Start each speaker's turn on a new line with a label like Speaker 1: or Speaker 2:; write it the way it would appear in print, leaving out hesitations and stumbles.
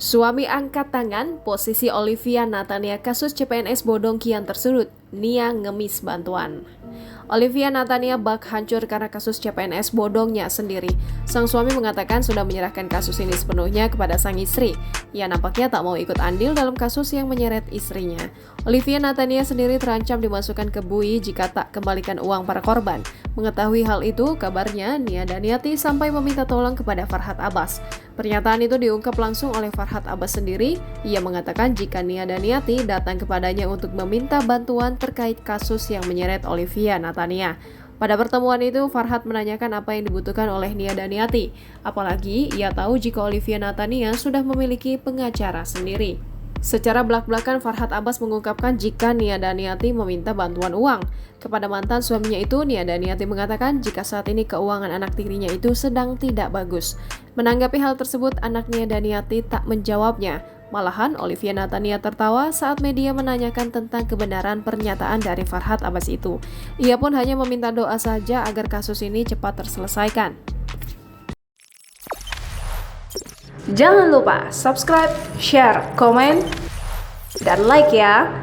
Speaker 1: Suami angkat tangan, posisi Olivia Natania kasus CPNS bodong kian tersulut, Nia ngemis bantuan. Olivia Natania bak hancur karena kasus CPNS bodongnya sendiri. Sang suami mengatakan sudah menyerahkan kasus ini sepenuhnya kepada sang istri. Ia nampaknya tak mau ikut andil dalam kasus yang menyeret istrinya. Olivia Natania sendiri terancam dimasukkan ke bui jika tak kembalikan uang para korban. Mengetahui hal itu, kabarnya Nia Daniati sampai meminta tolong kepada Farhad Abbas. Pernyataan itu diungkap langsung oleh Farhad Abbas sendiri. Ia mengatakan jika Nia Daniati datang kepadanya untuk meminta bantuan terkait kasus yang menyeret Olivia Natania. Pada pertemuan itu, Farhad menanyakan apa yang dibutuhkan oleh Nia Daniati. Apalagi, ia tahu jika Olivia Natania sudah memiliki pengacara sendiri. Secara belak-belakan, Farhad Abbas mengungkapkan jika Nia Daniati meminta bantuan uang. Kepada mantan suaminya itu, Nia Daniati mengatakan jika saat ini keuangan anak tirinya itu sedang tidak bagus. Menanggapi hal tersebut, anak Nia Daniati tak menjawabnya. Malahan, Olivia Natania tertawa saat media menanyakan tentang kebenaran pernyataan dari Farhad Abbas itu. Ia pun hanya meminta doa saja agar kasus ini cepat terselesaikan.
Speaker 2: Jangan lupa subscribe, share, komen, dan like ya!